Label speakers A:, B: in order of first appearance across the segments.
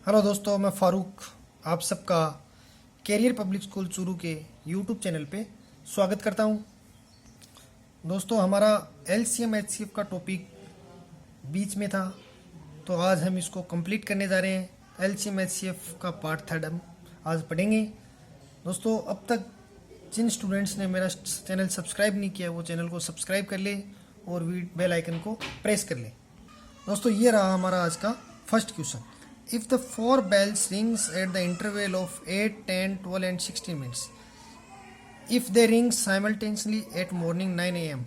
A: Hello दोस्तों, मैं फारूक आप सबका कैरियर पब्लिक स्कूल चूरू के यूट्यूब चैनल पे स्वागत करता हूं। दोस्तों, हमारा एलसीएम एचसीएफ का टॉपिक बीच में था, तो आज हम इसको कंप्लीट करने जा रहे हैं। एलसीएम एचसीएफ का पार्ट 3 हम आज पढ़ेंगे। दोस्तों, अब तक जिन स्टूडेंट्स ने मेरा चैनल सब्सक्राइब नहीं किया वो चैनल को सब्सक्राइब कर ले और बेल आइकन को प्रेस कर ले। दोस्तों, ये रहा हमारा आज का first question. If the four bells rings at the interval of 8, 10, 12 and 16 minutes, if they ring simultaneously at morning 9 a.m.,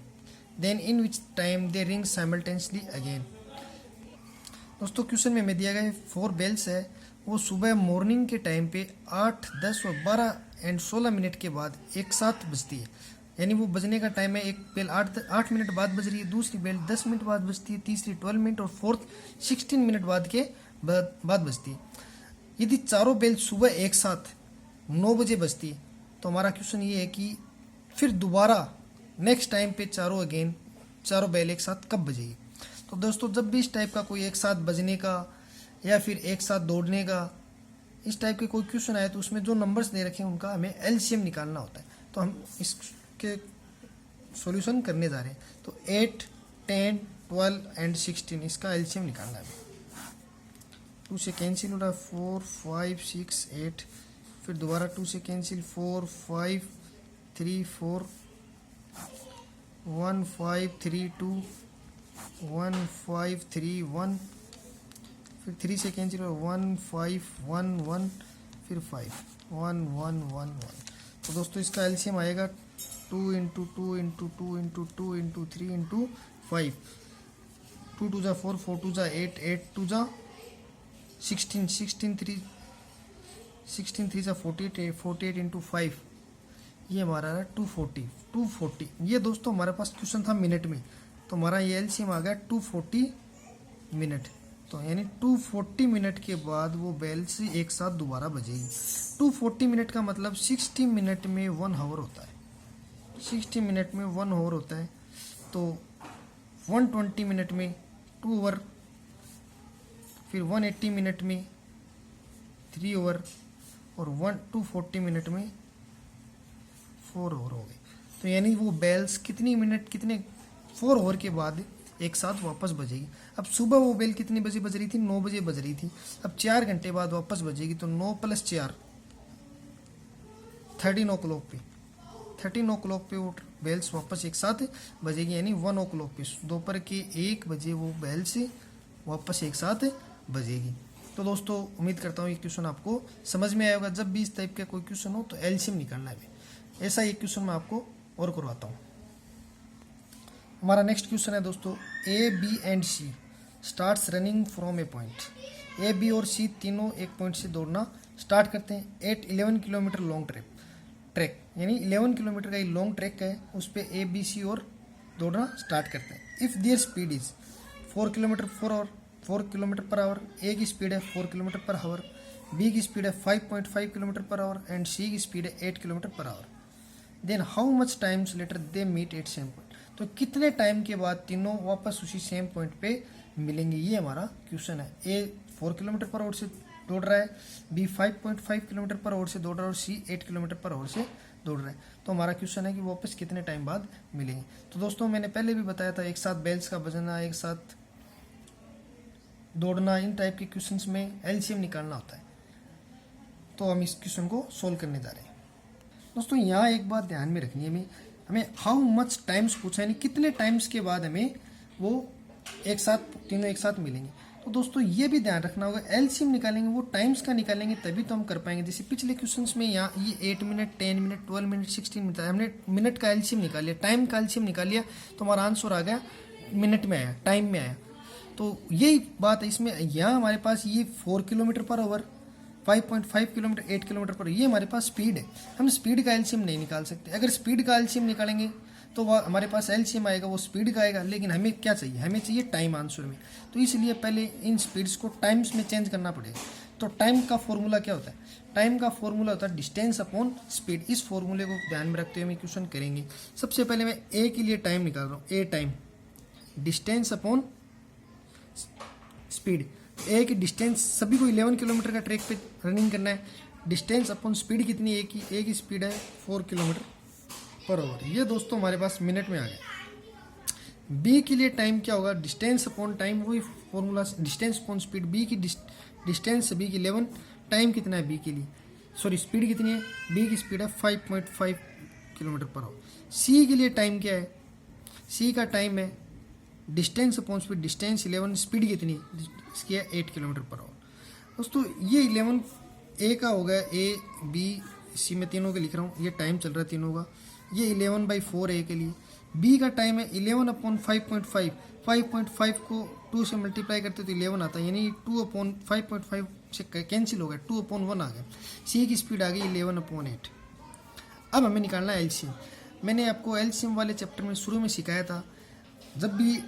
A: then in which time they ring simultaneously again? दोस्तों, क्वेश्चन में दिया गया है 4 बेल्स है, वो सुबह मॉर्निंग के time पे 8, 10 और 12 एंड 16 मिनट के बाद एक साथ बजती है। यानी वो बजने का टाइम है, एक बेल 8 मिनट बाद बज रही है, दूसरी बेल 10 मिनट बाद बजती है, तीसरी 12 मिनट और फोर्थ 16 मिनट बाद के बाद बजती है। यदि चारों बेल सुबह एक साथ 9 बजे बजती है तो हमारा क्वेश्चन ये है कि फिर दोबारा नेक्स्ट टाइम पे चारों बेल एक साथ कब बजेगी। तो दोस्तों, जब भी इस टाइप का कोई एक साथ बजने का या फिर एक साथ दौड़ने का इस टाइप के कोई क्वेश्चन आए तो उसमें जो नंबर्स दे रखे हैं उनका हमें एलसीएम निकालना होता है। तो हम इसके सॉल्यूशन करने जा रहे हैं। तो 8, 10, 12 एंड 16 इसका एलसीएम निकालना है। 2 से कैंसिल हो रहा है 4, 5, 6, 8, फिर दोबारा 2 से कैंसिल 4, 5, 3, 4, 1, 5, 3, 2, 1, 5, 3, 1, फिर 3 से कैंसिल हो 1, 5, 1, 1, फिर 5, 1, 1, 1, 1। तो दोस्तों, इसका एलसीएम आएगा 2 × 2 × 2 × 2 × 3 × 5। 2 2 जा 4, 4 2 जा 8, 8 2 जा 16, 16 3 जा 48, 48 × 5 ये हमारा है 240। ये दोस्तों हमारे पास क्वेश्चन था मिनट में, तो हमारा ये एलसीएम आ गया 240 मिनट। तो यानी 240 मिनट के बाद वो बेल से एक साथ दोबारा बजेगी। 240 मिनट का मतलब 60 मिनट में 1 आवर होता है। 60 मिनट में 1 आवर होता है, तो 120 मिनट में 2 आवर, फिर 180 मिनट में 3 आवर और 240 मिनट में 4 आवर हो गए। तो यानी वो बेल्स कितने 4 आवर के बाद एक साथ वापस बजेगी। अब सुबह वो बेल कितने बजे बज रही थी? 9 बजे बज रही थी। अब 4 घंटे बाद वापस बजेगी, तो 9 + 4 13 o'clock पे वो बेल्स वापस एक साथ बजेगी। यानी 1 o'clock पे दोपहर के 1 बजे वो बेल्स वापस एक साथ बजेगी। तो दोस्तों, उम्मीद करता हूँ ये क्वेश्चन आपको समझ में आया होगा। जब भी इस टाइप का कोई क्वेश्चन हो तो एलसीएम निकालना है। ऐसा एक क्वेश्चन मैं आपको और करवाता हूँ। हमारा नेक्स्ट क्वेश्चन है दोस्तों, A, B and C starts running from a point. A, B और सी तीनों एक पॉइंट से दौड़ना स्टार्ट करते हैं एट 11 किलोमीटर लॉन्ग ट्रैक। यानी 11 किलोमीटर का ये लॉन्ग ट्रैक है, उस पर ए, बी, सी और दौड़ना स्टार्ट करते हैं। If their speed is 4 kilometre per hour, A की स्पीड है 4 किलोमीटर पर आवर, बी की स्पीड है 5.5 किलोमीटर पर आवर एंड सी की स्पीड है 8 kilometre per hour, then how much times later they meet at same point. तो कितने time के बाद तीनों वापस उसी सेम पॉइंट पे मिलेंगे, ये हमारा क्वेश्चन है। ए 4 किलोमीटर पर आवर से दौड़ रहा है, बी 5.5 किलोमीटर पर आवर से दौड़ रहा है और सी 8 किलोमीटर पर आवर से दौड़ रहा है। तो हमारा क्वेश्चन है कि वापस कितने टाइम बाद मिलेंगे। तो दोस्तों, मैंने पहले भी बताया था, एक साथ बेल्स का बजना, एक साथ दौड़ना, इन टाइप के क्वेश्चंस में एलसीएम निकालना होता है। तो हम इस क्वेश्चन को सोल्व करने जा रहे हैं। दोस्तों, यहाँ एक बात ध्यान में रखनी है, हमें हाउ मच टाइम्स पूछा, यानी कितने टाइम्स के बाद हमें वो तीनों एक साथ मिलेंगे। तो दोस्तों, ये भी ध्यान रखना होगा, एलसीएम निकालेंगे वो टाइम्स का निकालेंगे तभी तो हम कर पाएंगे। जैसे पिछले क्वेश्चंस में यहाँ ये 8 मिनट, 10 मिनट, 12 मिनट, 16 मिनट, हमने मिनट का एलसीएम निकाल लिया, टाइम का एलसीएम निकाल लिया, तो हमारा आंसर आ गया मिनट में आया, टाइम में आया। तो यही बात है इसमें। यहाँ हमारे पास ये 4 kilometre per our, 5.5 kilometre, 8 kilometre पर, ये हमारे पास स्पीड है। हम स्पीड का एलसीएम नहीं निकाल सकते। अगर स्पीड का एलसीएम निकालेंगे तो हमारे पास एलसीएम आएगा वो स्पीड का आएगा, लेकिन हमें क्या चाहिए? हमें चाहिए टाइम आंसर में। तो इसलिए पहले इन स्पीड्स को टाइम्स में चेंज करना पड़ेगा। तो टाइम का फॉर्मूला क्या होता है? टाइम का फॉर्मूला होता है डिस्टेंस अपॉन स्पीड। इस फॉर्मूले को ध्यान में रखते हुए हम क्वेश्चन करेंगे। सबसे पहले मैं ए के लिए टाइम निकाल रहा हूँ, A time distance upon speed. A की डिस्टेंस, सभी को 11 किलोमीटर का ट्रैक पे रनिंग करना है। डिस्टेंस अपॉन स्पीड कितनी है, ए की स्पीड है 4 किलोमीटर पर आवर। ये दोस्तों हमारे पास मिनट में आ गया। बी के लिए टाइम क्या होगा, डिस्टेंस अपॉन टाइम, वही formula, distance upon speed. B की डिस्टेंस बी की 11, टाइम कितना है बी के लिए, सॉरी स्पीड कितनी है, बी की स्पीड है 5.5 किलोमीटर पर आवर। सी के लिए टाइम क्या है, सी का टाइम है distance upon speed, distance 11, speed कितनी है इसकी है 8 किलोमीटर पर आवर। दोस्तों ये 11 ए का हो गया, ए बी सी में तीनों के लिख रहा हूँ, ये टाइम चल रहा है तीनों का। ये 11/4 ए के लिए। बी का टाइम है 11/5.5, 5.5 को 2 से मल्टीप्लाई करते तो 11 आता है, यानी 2/5.5 से कैंसिल हो गया, 2/1 आ गया। सी की स्पीड आ गई 11/8। अब हमें निकालना है एलसीएम। मैंने आपको एलसीएम वाले चैप्टर में शुरू में सिखाया था, जब भी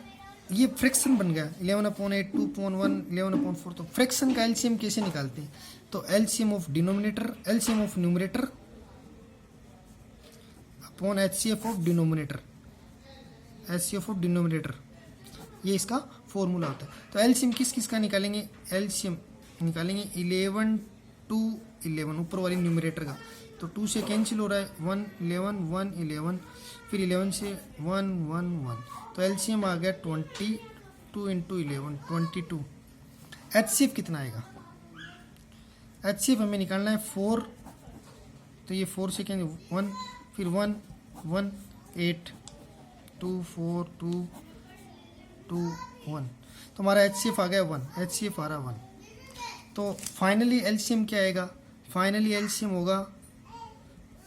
A: ये फ्रैक्शन बन गया 11/8, 2/1, 11/4, तो फ्रैक्शन का एलसीएम कैसे निकालते हैं, तो LCM of denominator, LCM of numerator upon HCF of denominator, HCF of denominator, ये इसका फॉर्मूला होता है। तो एलसीएम किस किस का निकालेंगे, एलसीएम निकालेंगे 11 2 11 ऊपर वाली न्यूमरेटर का, तो 2 से कैंसिल हो रहा है, 1 11 1 11, फिर 11 से 1 1 1, तो एलसीएम आ गया 22 इंटू 11 22। एचसीएफ कितना आएगा, एचसीएफ हमें निकालना है 4, तो ये 4 से कैंसिल 1, फिर 1 1 8 2 4 2 2 1, तो हमारा एचसीएफ आ गया 1, एचसीएफ आ रहा 1। तो फाइनली एलसीएम क्या आएगा, फाइनली एलसीएम होगा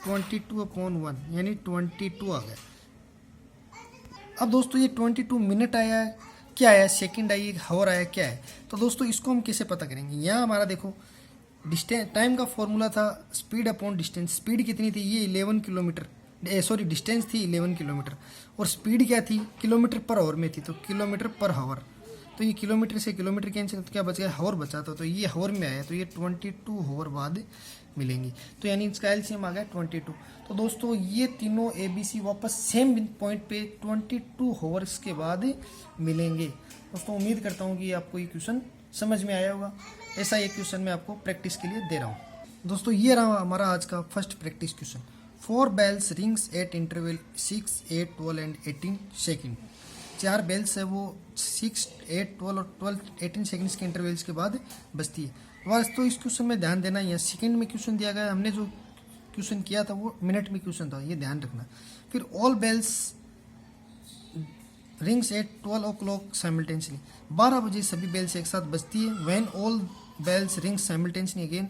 A: 22/1, यानी 22 आ गया। अब दोस्तों ये 22 मिनट आया है, क्या आया, सेकंड आई, हावर आया, क्या है। तो दोस्तों इसको हम कैसे पता करेंगे, यहाँ हमारा देखो डिस्टेंस, टाइम का फॉर्मूला था स्पीड अपॉन डिस्टेंस। स्पीड कितनी थी, ये 11 किलोमीटर, सॉरी डिस्टेंस थी 11 किलोमीटर, और स्पीड क्या थी, किलोमीटर पर आवर में थी, तो किलोमीटर पर हावर। तो ये किलोमीटर से किलोमीटर कैंसिल, तो क्या बच गया, हावर बचा था, तो ये हावर में आया, तो ये 22 हावर बाद मिलेंगी, तो यानी इसका एलसीएम आ गया 22। तो दोस्तों ये तीनों एबीसी वापस सेम पॉइंट पे 22 हावर्स के बाद मिलेंगे। दोस्तों उम्मीद करता हूँ कि आपको ये क्वेश्चन समझ में आया होगा। ऐसा एक क्वेश्चन मैं आपको प्रैक्टिस के लिए दे रहा हूँ। दोस्तों ये रहा हमारा आज का first practice question. 4 bells rings at interval 6, 8, 12 and 18 second. 4 bells है वो 6, 8, 12 और 18 सेकेंड्स के इंटरवल्स के बाद बजती है। बस तो इस क्वेश्चन में ध्यान देना, यहाँ सेकंड में क्वेश्चन दिया गया, हमने जो क्वेश्चन किया था वो मिनट में क्वेश्चन था, ये ध्यान रखना। फिर all bells rings at 12 o'clock simultaneously, 12 बजे सभी बेल्स एक साथ बजती है। When all bells rings simultaneously again,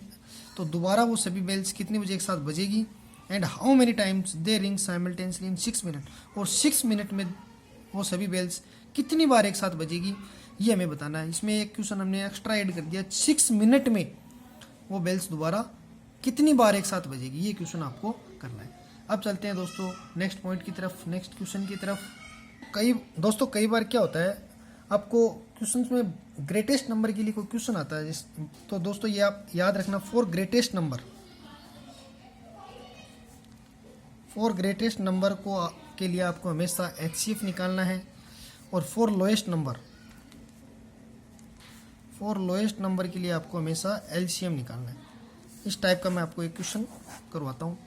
A: तो दोबारा वो सभी बेल्स कितने बजे एक साथ बजेगी। And how many times they ring simultaneously in 6 minute, और 6 मिनट में वो सभी बेल्स कितनी बार एक साथ बजेगी, ये हमें बताना है। इसमें एक क्वेश्चन हमने एक्स्ट्रा ऐड कर दिया, 6 मिनट में वो बेल्स दोबारा कितनी बार एक साथ बजेगी, ये क्वेश्चन आपको करना है। अब चलते हैं दोस्तों नेक्स्ट पॉइंट की तरफ, नेक्स्ट क्वेश्चन की तरफ। कई बार क्या होता है, आपको क्वेश्चन में ग्रेटेस्ट नंबर के लिए कोई क्वेश्चन आता है, तो दोस्तों ये आप याद रखना, फॉर ग्रेटेस्ट नंबर के लिए आपको हमेशा एचसीएफ निकालना है, और फॉर लोएस्ट नंबर के लिए आपको हमेशा एलसीएम निकालना है। इस टाइप का मैं आपको एक क्वेश्चन करवाता हूँ।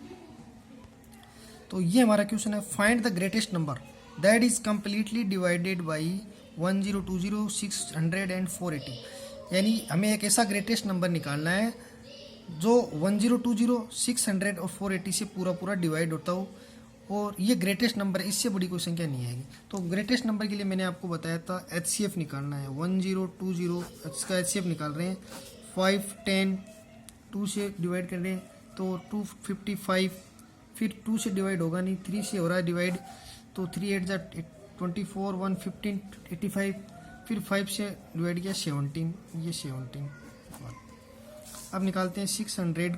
A: तो ये हमारा क्वेश्चन है, find the greatest number that is completely divided by 1020, 600 and 480। यानी हमें एक ऐसा ग्रेटेस्ट नंबर निकालना है जो 1020, 600 और 480 से पूरा डिवाइड होता हो, और ये ग्रेटेस्ट नंबर है, इससे बड़ी कोई संख्या नहीं आएगी। तो ग्रेटेस्ट नंबर के लिए मैंने आपको बताया था एचसीएफ निकालना है। 1020 इसका एचसीएफ निकाल रहे हैं, 5 10 2 से डिवाइड कर रहे हैं तो 255, फिर 2 से डिवाइड होगा नहीं, 3 से हो रहा है डिवाइड, तो 3 8 24, 1 15 85, फिर 5 से डिवाइड किया 17, ये 17। अब निकालते हैं 600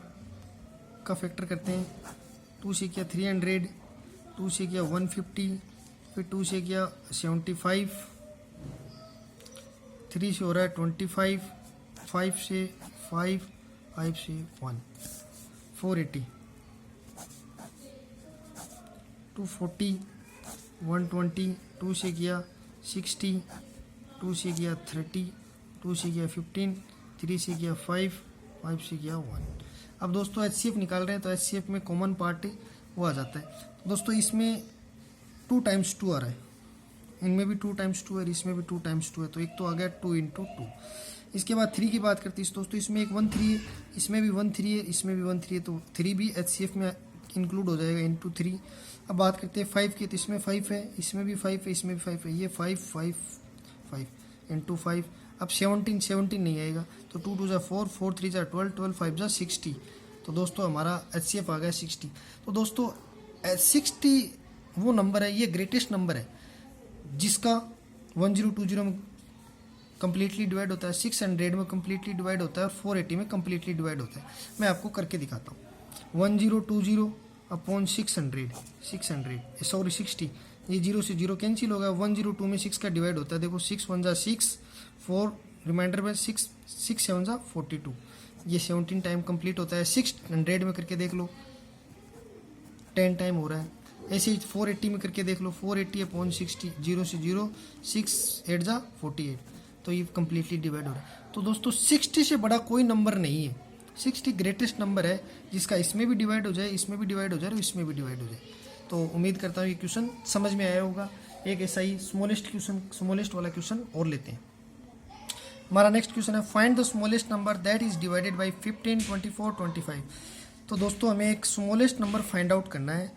A: का फैक्टर करते हैं, 2 से किया 300, 2 से किया 150, फिर 2 से किया 75, 3 से हो रहा है 25, 5 से 5 से 1, 480, 240, 120, 2 से किया 60, 2 से किया 30, 2 से गया 15, 3 से गया 5, 5 से गया 1। अब दोस्तों HCF निकाल रहे हैं तो HCF में कॉमन पार्ट वो आ जाता है। दोस्तों इसमें 2 टाइम्स 2 आ रहा है, इनमें भी 2 टाइम्स 2 है, इसमें भी 2 टाइम्स 2 है, तो एक तो आ गया 2 × 2। इसके बाद 3 की बात करते हैं दोस्तों, इसमें एक 1 3 है, इसमें भी 1 3 है, इसमें भी 1 3 है, तो 3 भी HCF में इंक्लूड हो जाएगा × 3। अब बात करते हैं 5 की, तो इसमें 5 है, इसमें भी 5 है, इसमें भी 5 है, ये 5 5 5 × 5। अब 17 नहीं आएगा, तो 2 2 4, 4 3 12, 12 5 60। तो दोस्तों हमारा HCF आ गया 60। तो दोस्तों 60 वो नंबर है, ये ग्रेटेस्ट नंबर है जिसका 1020 में कम्प्लीटली डिवाइड होता है, 600 में कम्प्लीटली डिवाइड होता है और 480 में कम्प्लीटली डिवाइड होता है। मैं आपको करके दिखाता हूँ। 1020 अपॉन 600 सॉरी 60, ये 0 से 0 कैंसिल होगा। 102 में 6 का डिवाइड होता है, देखो 6 1 जा 6, 4 रिमाइंडर में 6 6 7 जा 42, ये 17 टाइम कंप्लीट होता है। 600 में करके देख लो 10 टाइम हो रहा है। ऐसे ही 480 में करके देख लो, 480 अपॉन 60, 0 से 0, 6 8 जा 48, तो ये कम्प्लीटली डिवाइड हो रहा है। तो दोस्तों 60 से बड़ा कोई नंबर नहीं है, 60 ग्रेटेस्ट नंबर है जिसका इसमें भी डिवाइड हो जाए, इसमें भी डिवाइड हो जाए और इसमें भी डिवाइड हो जाए। तो उम्मीद करता हूँ ये क्वेश्चन समझ में आया होगा। एक ऐसा ही स्मॉलेस्ट वाला क्वेश्चन और लेते हैं। हमारा नेक्स्ट क्वेश्चन है, find the smallest number that is divided by 15, 24, 25। तो दोस्तों हमें एक स्मॉलेस्ट नंबर फाइंड आउट करना है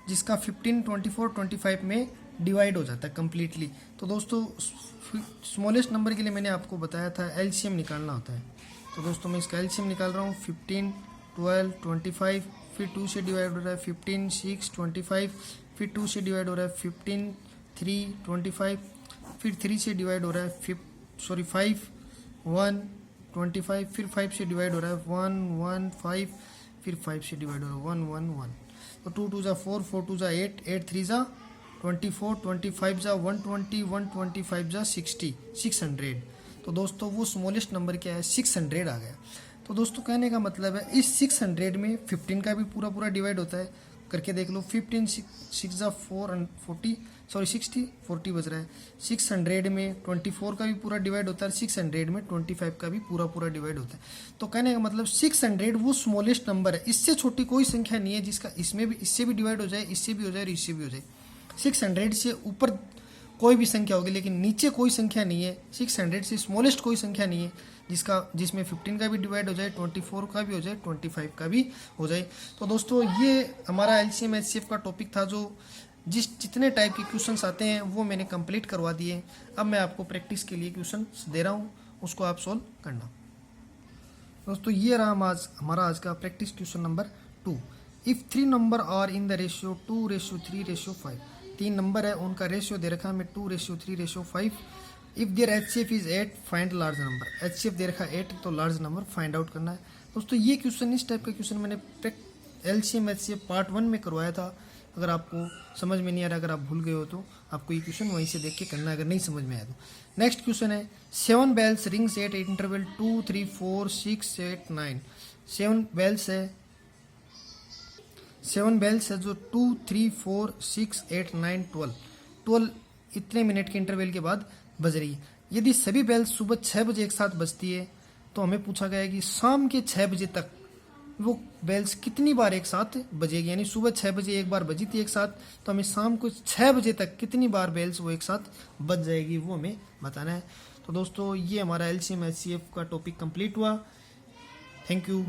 A: जिसका 15, 24, 25 में डिवाइड हो जाता है कम्प्लीटली। तो दोस्तों स्मॉलेस्ट नंबर के लिए मैंने आपको बताया था LCM निकालना होता है। तो दोस्तों मैं इसका LCM निकाल रहा हूँ। 15, 12, 25, फिर 2 से डिवाइड हो रहा है 15, 6, 25, फिर 2 से डिवाइड हो रहा है 15, 3, 25, फिर 3 से डिवाइड हो रहा है 5, 1, 25, फिर 5 से डिवाइड हो रहा है 1, 1, 5, फिर 5 से डिवाइड हो रहा है 1, 1, 1। तो 2 2 जा 4, 4 2 जा 8, 8 3 जा 24, 25 जा 120, 125 जा 60, 600। तो दोस्तों वो स्मॉलेस्ट नंबर क्या है, 600 आ गया। तो दोस्तों कहने का मतलब है इस 600 में 15 का भी पूरा डिवाइड होता है, करके देख लो। 15 6 जा 40, 40 बज रहा है। 600 में 24 का भी पूरा डिवाइड होता है, 600 में 25 का भी पूरा डिवाइड होता है। तो कहने का मतलब 600 वो स्मॉलेस्ट नंबर है, इससे छोटी कोई संख्या नहीं है जिसका इसमें भी इससे भी डिवाइड हो जाए, इससे भी हो जाए और इससे भी हो जाए। 600 से ऊपर कोई भी संख्या होगी लेकिन नीचे कोई संख्या नहीं है। 600 से स्मॉलेस्ट कोई संख्या नहीं है जिसमें 15 का भी डिवाइड हो जाए, 24 का भी हो जाए, 25 का भी हो जाए। तो दोस्तों ये हमारा LCM HCF का टॉपिक था, जो जितने टाइप के क्वेश्चंस आते हैं वो मैंने कंप्लीट करवा दिए। अब मैं आपको प्रैक्टिस के लिए क्वेश्चन दे रहा हूँ, उसको आप सॉल्व करना। दोस्तों ये रहा हमारा आज का practice question number 2। If 3 number are in the ratio 2:3:5, 3 number है उनका रेशियो दे रखा है हमें 2:3:5। If their HCF is 8 find large number. HCF दे रखा 8 तो लार्ज नंबर फाइंड आउट करना है। दोस्तों ये क्वेश्चन इस टाइप का क्वेश्चन मैंने LCM HCF पार्ट 1 में करवाया था। अगर आपको समझ में नहीं आ रहा, अगर आप भूल गए हो तो आपको ये क्वेश्चन वहीं से देख के करना है, अगर नहीं समझ में आया तो। नेक्स्ट क्वेश्चन है 7 bells rings at interval 2, 3, 4, 6, 8, 9। 7 bells है जो 2, 3, 4, 6, 8, 9, 12 इतने मिनट के इंटरवल के बाद बज रही है। यदि सभी बेल्स सुबह 6 बजे एक साथ बजती है तो हमें पूछा गया है कि शाम के 6 बजे तक वो बेल्स कितनी बार एक साथ बजेगी। यानी सुबह 6 बजे एक बार बजी थी एक साथ, तो हमें शाम को 6 बजे तक कितनी बार बेल्स वो एक साथ बज जाएगी वो हमें बताना है। तो दोस्तों ये हमारा LCM HCF का टॉपिक कंप्लीट हुआ। Thank you.